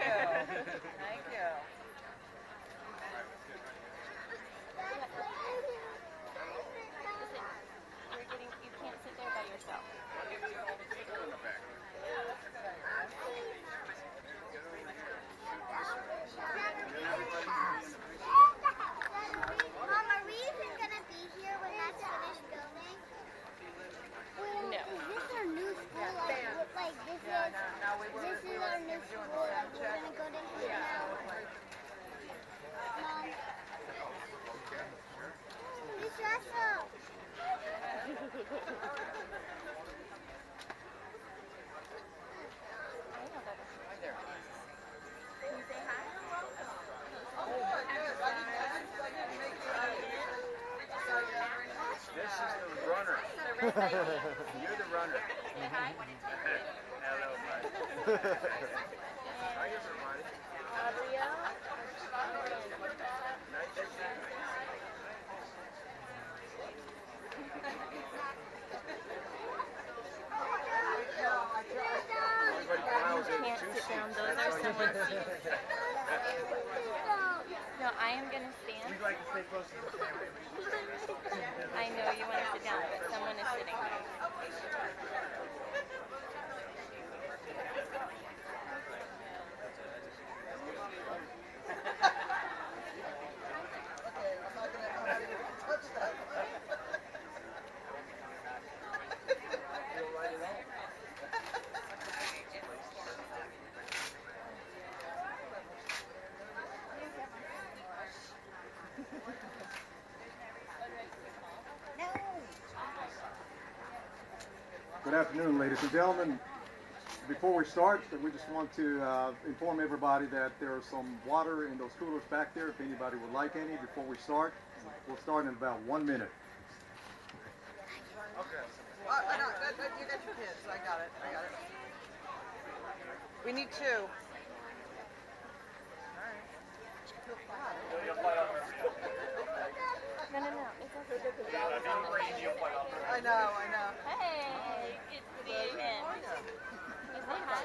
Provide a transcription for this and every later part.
Thank you. You can't sit there by yourself. Mom, are we even going to be here when that's finished building? No. Is this our new school? Like this is our new school. Like we're going to go to here now. Mom. You dress up. This is the runner. You're the runner. Hello, buddy. Hi, everybody. Nice to see you. Everybody piles in Can't two sit down. seats. Those are someone's seats. No, I am going to stand. We'd like to stay close to the family. I know you want to sit down, but someone is sitting there. Good afternoon, ladies and gentlemen. Before we start, we just want to inform everybody that there is some water in those coolers back there if anybody would like any before we start. We'll start in about 1 minute. Okay. You got your kids. I got it. We need two. No. It's okay. I know. Hey, good to see you again. You say hi?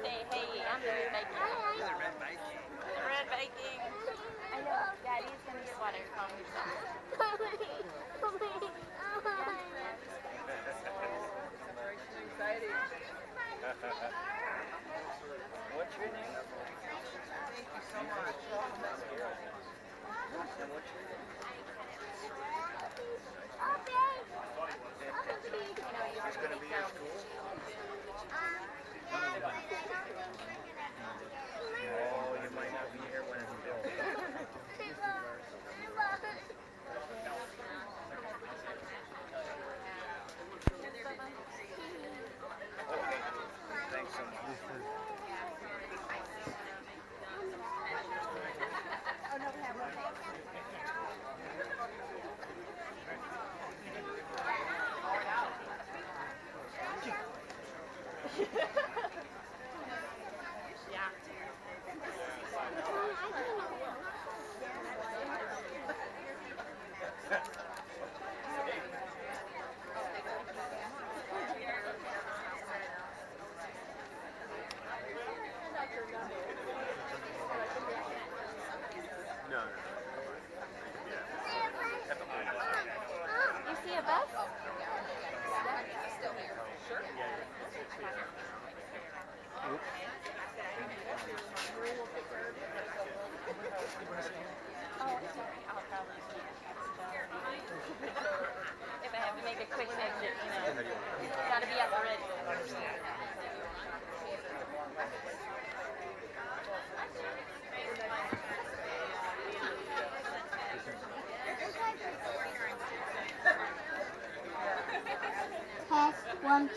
Say hey, I'm the Red Viking. The Red Viking. I know, Daddy's going to get water. Calm yourself. Exciting. What's your name? Thank you so much. It's going to be your school? Oh, you might not be here when it's built. Okay. Thanks so much. No. You see a bus? Oh, sorry. I'll probably see it. If I have to make a quick exit, gotta be at the ready. Test 1, 2.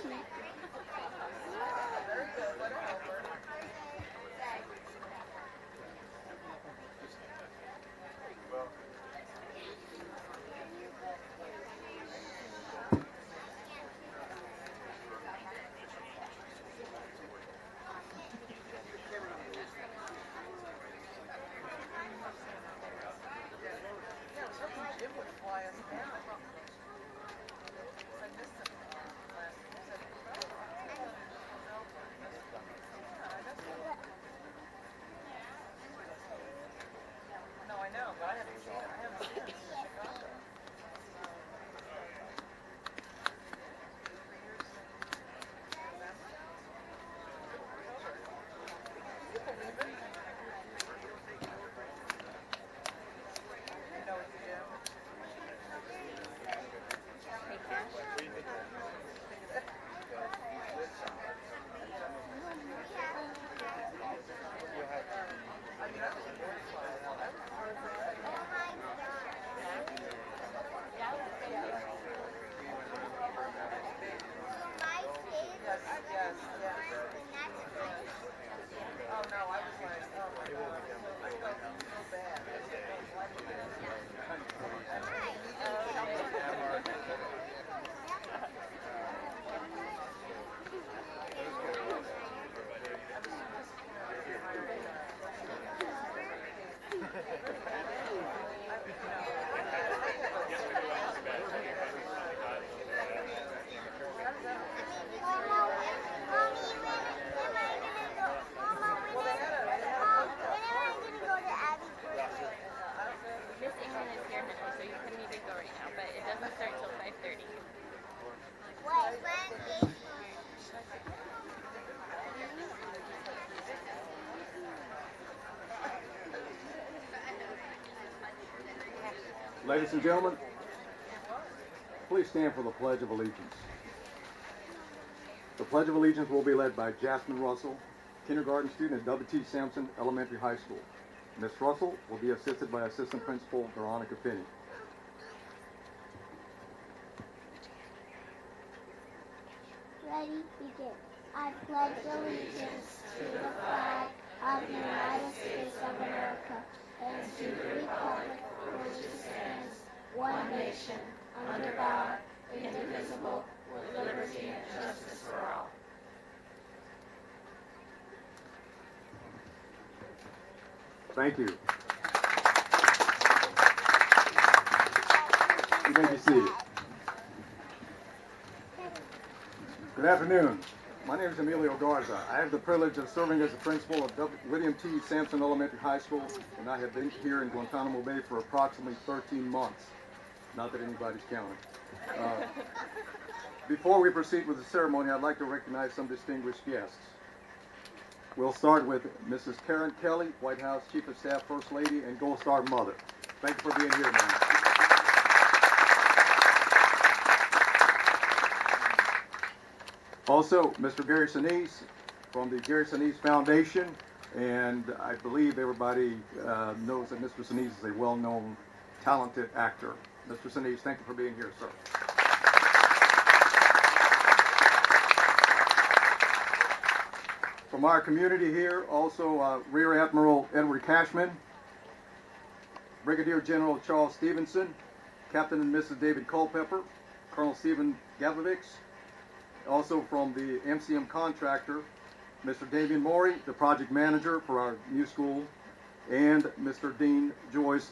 Ladies and gentlemen, please stand for the Pledge of Allegiance. The Pledge of Allegiance will be led by Jasmine Russell, kindergarten student at W.T. Sampson Elementary High School. Ms. Russell will be assisted by Assistant Principal Veronica Finney. Ready, begin. I pledge allegiance to the flag of the United States of America and to the republic for which it stands, one nation, under God, indivisible, with liberty and justice for all. Thank you. You may be seated. Good afternoon. My name is Emilio Garza. I have the privilege of serving as the principal of William T. Sampson Elementary High School, and I have been here in Guantanamo Bay for approximately 13 months. Not that anybody's counting. Before we proceed with the ceremony, I'd like to recognize some distinguished guests. We'll start with Mrs. Karen Kelly, White House Chief of Staff, First Lady, and Gold Star Mother. Thank you for being here, ma'am. Also, Mr. Gary Sinise from the Gary Sinise Foundation, and I believe everybody knows that Mr. Sinise is a well-known, talented actor. Mr. Sinise, thank you for being here, sir. From our community here, also Rear Admiral Edward Cashman, Brigadier General Charles Stevenson, Captain and Mrs. David Culpepper, Colonel Stephen Gavlovics, also from the MCM contractor, Mr. Damian Morey, the project manager for our new school, and Mr. Dean Joyce,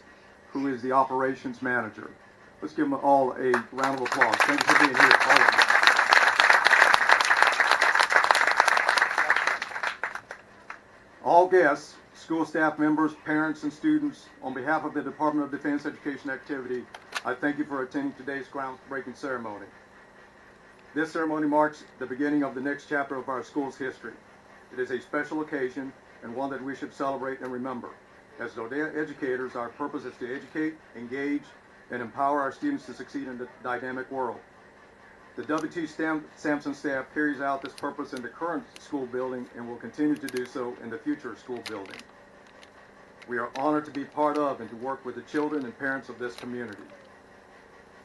who is the operations manager. Let's give them all a round of applause. Thank you for being here, all of you. All guests, school staff members, parents, and students, on behalf of the Department of Defense Education Activity, I thank you for attending today's groundbreaking ceremony. This ceremony marks the beginning of the next chapter of our school's history. It is a special occasion and one that we should celebrate and remember. As Dodea educators, our purpose is to educate, engage, and empower our students to succeed in the dynamic world. The W.T. Sampson staff carries out this purpose in the current school building and will continue to do so in the future school building. We are honored to be part of and to work with the children and parents of this community.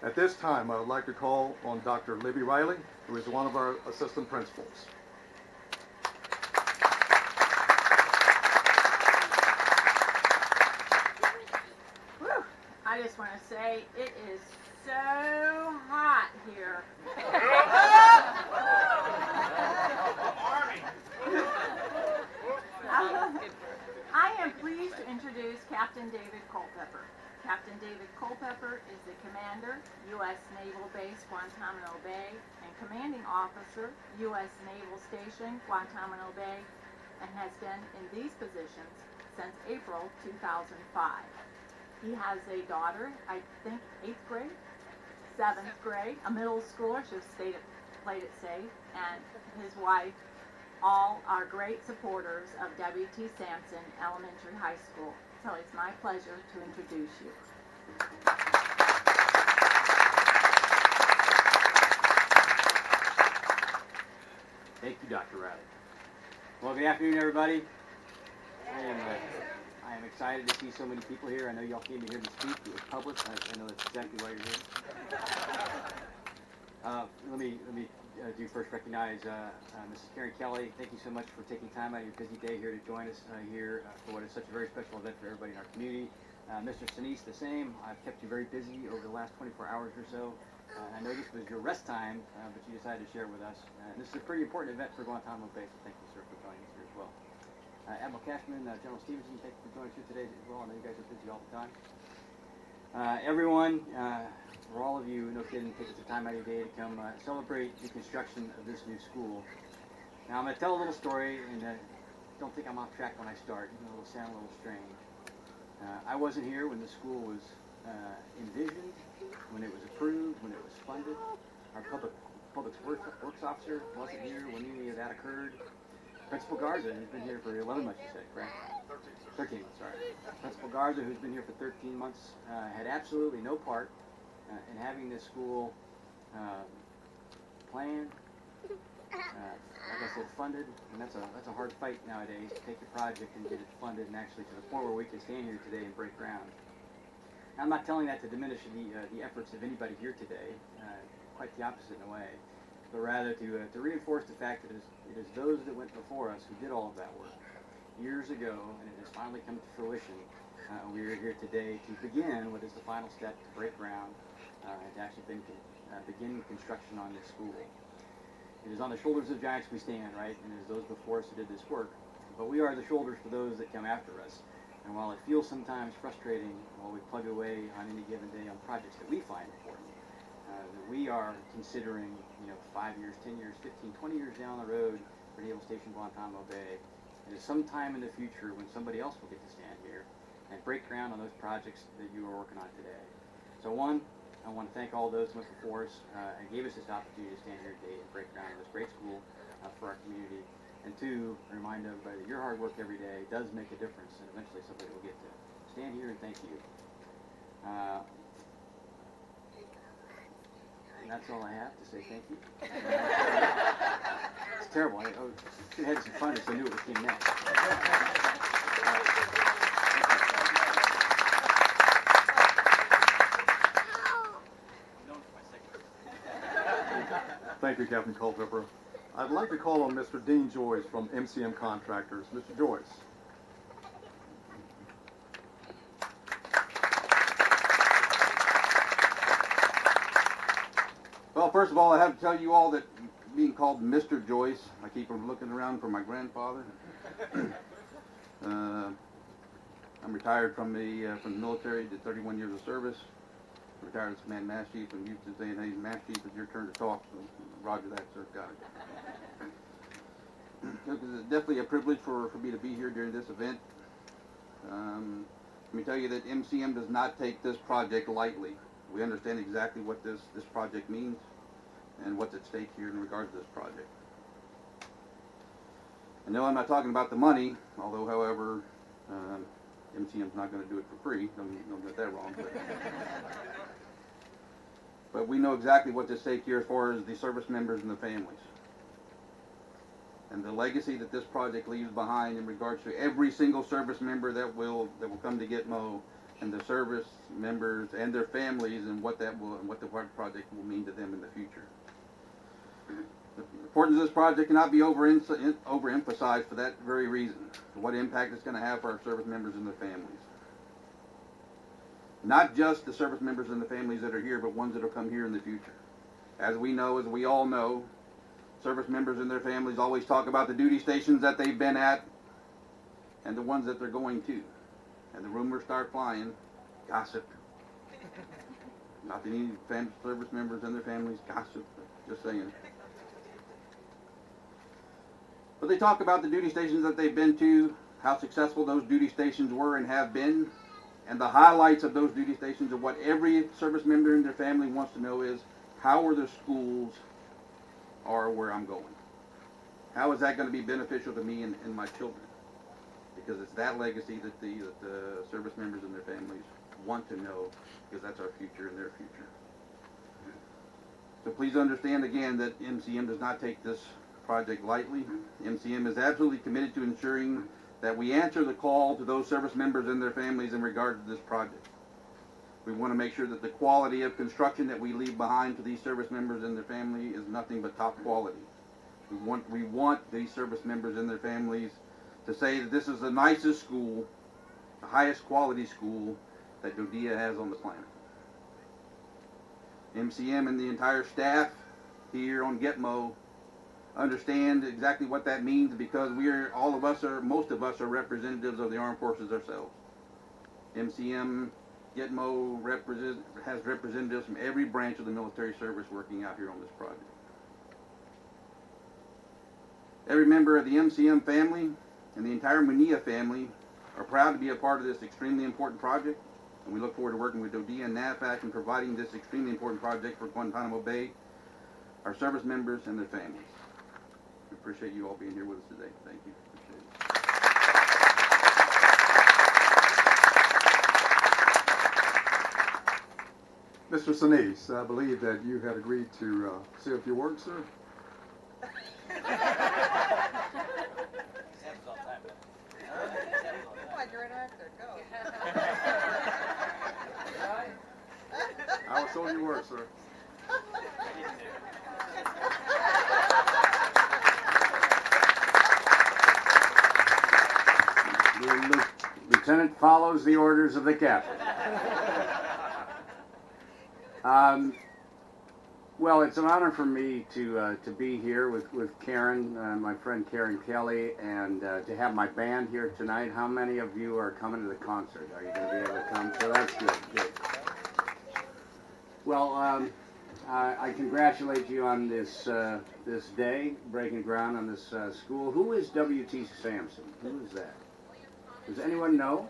At this time, I would like to call on Dr. Libby Riley, who is one of our assistant principals. Whew. I just want to say it is so hot here. I am pleased to introduce Captain David Culpepper. Captain David Culpepper is the commander, U.S. Naval Base, Guantanamo Bay, and commanding officer, U.S. Naval Station, Guantanamo Bay, and has been in these positions since April 2005. He has a daughter, I think 8th grade, 7th grade, a middle schooler, she's played it safe, and his wife. All are great supporters of W.T. Sampson Elementary High School. So it's my pleasure to introduce you. Thank you, Dr. Riley. Well, good afternoon, everybody. I am excited to see so many people here. I know y'all came here to speak. It was public. I know that's exactly why you're here. Let me do first recognize Mrs. Karen Kelly. Thank you so much for taking time out of your busy day here to join us here for what is such a very special event for everybody in our community. Mr. Sinise, the same. I've kept you very busy over the last 24 hours or so. I know this was your rest time, but you decided to share it with us. This is a pretty important event for Guantanamo Bay, so thank you, sir, for joining us here as well. Admiral Cashman, General Stevenson, thank you for joining us here today as well. I know you guys are busy all the time. Everyone, for all of you, no kidding, taking some time out of your day to come celebrate the construction of this new school. Now, I'm going to tell a little story, and don't think I'm off track when I start. It'll sound a little strange. I wasn't here when the school was envisioned, when it was approved, when it was funded. Our public works officer wasn't here when any of that occurred. Principal Garza, who's been here for 11 months, you said, correct? 13 months, sorry. Principal Garza, who's been here for 13 months, had absolutely no part in having this school planned, like I said, funded, and that's a hard fight nowadays to take a project and get it funded and actually to the point where we can stand here today and break ground. Now, I'm not telling that to diminish the efforts of anybody here today, quite the opposite in a way, but rather to reinforce the fact that it is those that went before us who did all of that work years ago, and it has finally come to fruition. We are here today to begin what is the final step to break ground and to actually begin construction on this school. It is on the shoulders of giants we stand, right? And it is those before us who did this work. But we are the shoulders for those that come after us. And while it feels sometimes frustrating while we plug away on any given day on projects that we find important, that we are considering, 5 years, 10 years, 15, 20 years down the road for Naval Station Guantanamo Bay, it is sometime in the future when somebody else will get to stand here and break ground on those projects that you are working on today. So one, I want to thank all those who went before us and gave us this opportunity to stand here today and break ground on this great school for our community. And two, remind everybody that your hard work every day does make a difference, and eventually somebody will get to stand here and thank you. And that's all I have to say. Thank you. It's terrible. I should have had some fun as I knew what came next. Thank you, Captain Culpepper. I'd like to call on Mr. Dean Joyce from MCM Contractors. Mr. Joyce. Well, first of all, I have to tell you all that being called Mr. Joyce, I keep looking around for my grandfather. I'm retired from the military, did 31 years of service. Retired as Command Master Chief, and used to say, hey, Master Chief, it's your turn to talk. So, roger that, sir. Got it. It's definitely a privilege for me to be here during this event. Let me tell you that MCM does not take this project lightly. We understand exactly what this project means and what's at stake here in regards to this project. And no, I'm not talking about the money, although, however, MCM's not going to do it for free. Don't get that wrong. But we know exactly what's at stake here as far as the service members and the families. And the legacy that this project leaves behind in regards to every single service member that will come to Gitmo, and the service members and their families, and what the project will mean to them in the future. The importance of this project cannot be overemphasized for that very reason, what impact it's going to have for our service members and their families. Not just the service members and the families that are here, but ones that will come here in the future. As we all know, service members and their families always talk about the duty stations that they've been at and the ones that they're going to. And the rumors start flying. Gossip. Not any service members and their families gossip. Just saying. But they talk about the duty stations that they've been to, how successful those duty stations were and have been, and the highlights of those duty stations. And what every service member and their family wants to know is, how are the schools are where I'm going? How is that going to be beneficial to me and my children? Because it's that legacy that the service members and their families want to know, because that's our future and their future. So please understand again that MCM does not take this project lightly. MCM is absolutely committed to ensuring that we answer the call to those service members and their families in regard to this project. We want to make sure that the quality of construction that we leave behind to these service members and their family is nothing but top quality. We want these service members and their families to say that this is the nicest school, the highest quality school that DoDEA has on the planet. MCM and the entire staff here on Gitmo understand exactly what that means, because most of us are representatives of the armed forces ourselves. MCM Gitmo has representatives from every branch of the military service working out here on this project. Every member of the MCM family and the entire Munilla family are proud to be a part of this extremely important project, and we look forward to working with DoDEA and NAVFAC in providing this extremely important project for Guantanamo Bay, our service members, and their families. appreciate you all being here with us today. Thank you. Mr. Sinise, I believe that you had agreed to say a few words, sir. Come on, you're an actor. Go. I was told you were, sir. The lieutenant follows the orders of the captain. Well, it's an honor for me to be here with Karen, my friend Karen Kelly, and to have my band here tonight. How many of you are coming to the concert? Are you going to be able to come? So that's good. Good. Well, I congratulate you on this this day, breaking ground on this school. Who is W.T. Sampson? Who is that? Does anyone know?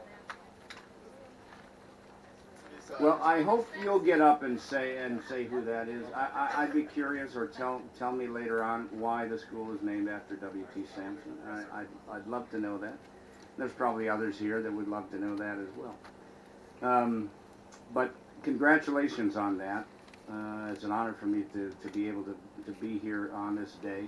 Well, I hope you'll get up and say who that is. I'd be curious, or tell me later on why the school is named after W.T. Sampson. I'd love to know that. There's probably others here that would love to know that as well. But congratulations on that. It's an honor for me to be able to be here on this day.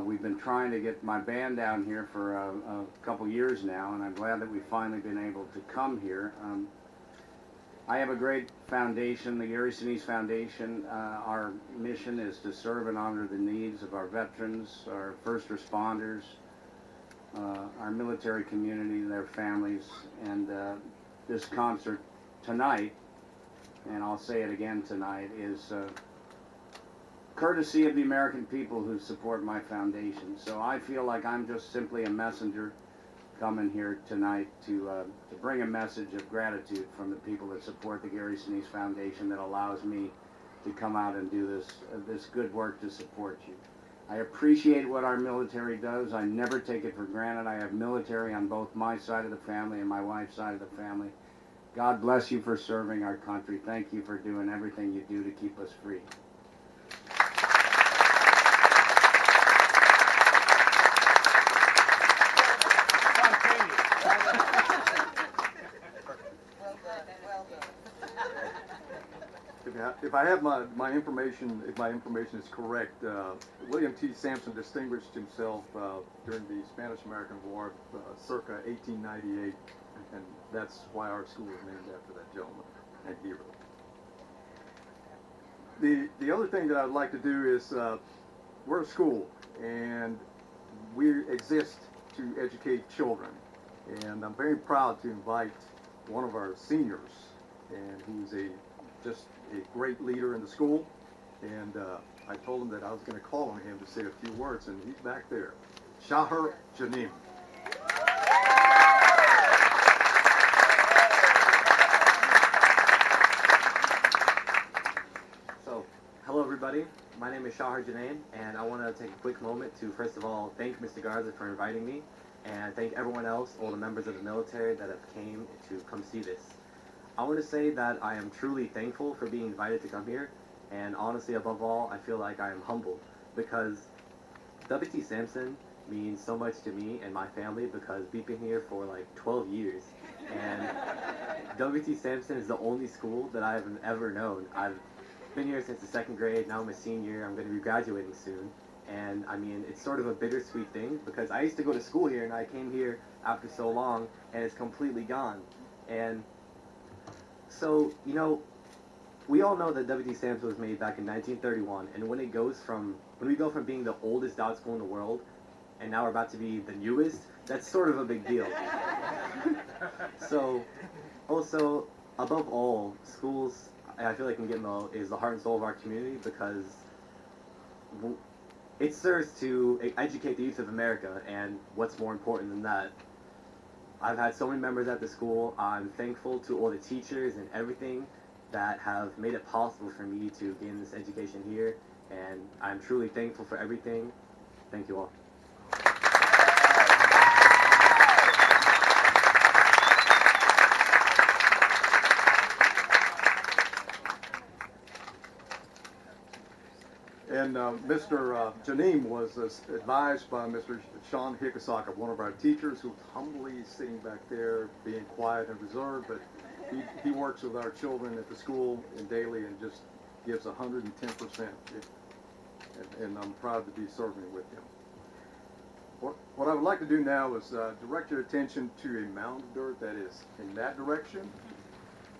We've been trying to get my band down here for a couple years now, and I'm glad that we've finally been able to come here. I have a great foundation, the Gary Sinise Foundation. Our mission is to serve and honor the needs of our veterans, our first responders, our military community, their families, and this concert tonight, and I'll say it again tonight, is courtesy of the American people who support my foundation. So I feel like I'm just simply a messenger coming here tonight to bring a message of gratitude from the people that support the Gary Sinise Foundation that allows me to come out and do this good work to support you. I appreciate what our military does. I never take it for granted. I have military on both my side of the family and my wife's side of the family. God bless you for serving our country. Thank you for doing everything you do to keep us free. If I have my information, if my information is correct, William T. Sampson distinguished himself during the Spanish-American War, circa 1898, and that's why our school is named after that gentleman and hero. The other thing that I'd like to do is, we're a school, and we exist to educate children, and I'm very proud to invite one of our seniors, and who's just a great leader in the school, and I told him that I was going to call on him to say a few words, and he's back there. Shawarginine. So, hello everybody. My name is Shawarginine, and I want to take a quick moment to first of all thank Mr. Garza for inviting me, and thank everyone else, all the members of the military that have came to come see this. I want to say that I am truly thankful for being invited to come here, and honestly, above all, I feel like I am humbled, because W.T. Sampson means so much to me and my family, because we've been here for like 12 years, and W.T. Sampson is the only school that I have ever known. I've been here since the 2nd grade, now I'm a senior, I'm going to be graduating soon, and I mean, it's sort of a bittersweet thing, because I used to go to school here, and I came here after so long, and it's completely gone, and so, you know, we all know that W.T. Sampson was made back in 1931, and when we go from being the oldest dog school in the world, and now we're about to be the newest, that's sort of a big deal. So, also, above all, schools, I feel like is the heart and soul of our community, because it serves to educate the youth of America, and what's more important than that? I've had so many members at the school. I'm thankful to all the teachers and everything that have made it possible for me to gain this education here, and I'm truly thankful for everything. Thank you all. And Mr. Janine was advised by Mr. Sean Hickasaka, one of our teachers, who's humbly sitting back there, being quiet and reserved, but he works with our children at the school and daily and just gives 110%. And I'm proud to be serving with him. What I would like to do now is direct your attention to a mound of dirt that is in that direction.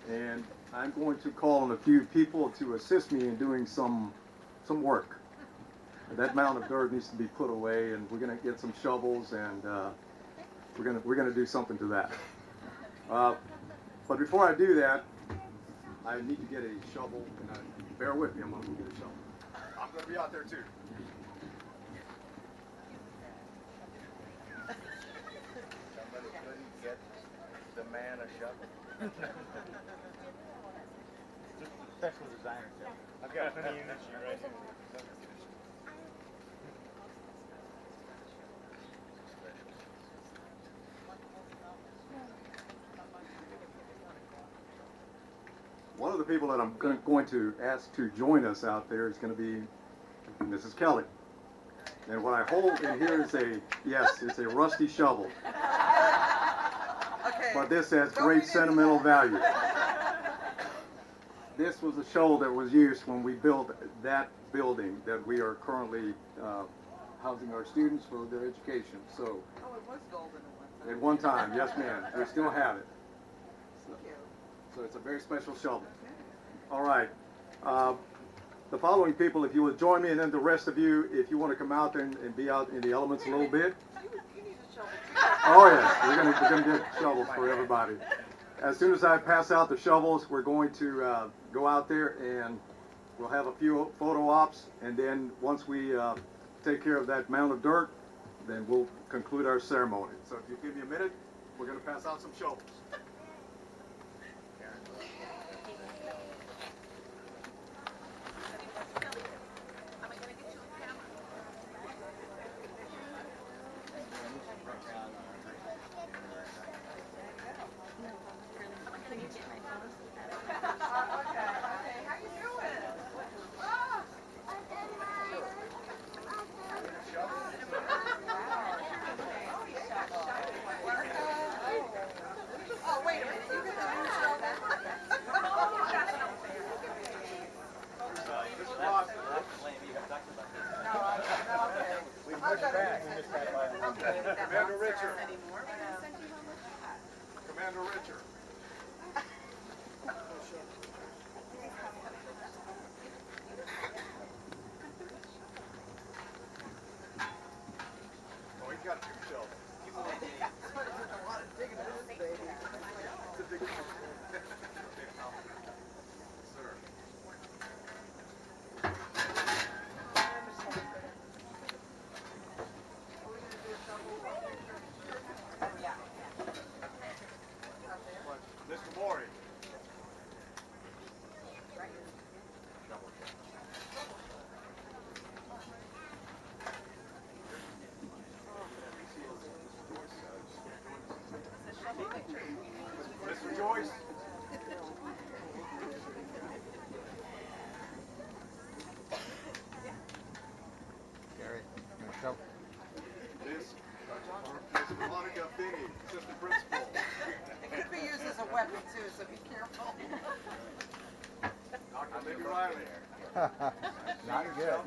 And I'm going to call on a few people to assist me in doing some work. That mound of dirt needs to be put away, and we're going to get some shovels, and we're going to do something to that. But before I do that, I need to get a shovel, and bear with me. I'm going to get a shovel. I'm going to be out there too. Somebody couldn't get the man a shovel. Special designer show. I've got plenty of units right here. One of the people that I'm going to ask to join us out there is going to be Mrs. Kelly. And what I hold in here is it's a rusty shovel. Okay. But this has great sentimental value. This was a shovel that was used when we built that building that we are currently housing our students for their education. So, Oh, it was golden at one time, yes ma'am, we still have it. Thank you. So it's a very special shovel. All right. The following people, if you would join me, and then the rest of you, if you want to come out there and be out in the elements a little bit. You need a shovel too. Oh yes, we're gonna get shovels for everybody. As soon as I pass out the shovels, we're going to go out there and we'll have a few photo ops, and then once we take care of that mound of dirt, then we'll conclude our ceremony. So if you give me a minute, we're going to pass out some shovels. Oh, wait a minute. You get the new shovel? Commander Richard. Commander Richard. Oh, he's got two shells. It's a big one. Sir. Mr. Maury. Mr. Joyce. Gary, you want to show? Miss Monica Finney, assistant principal. It could be used as a weapon too, so be careful. Dr. Libby Riley. Not good.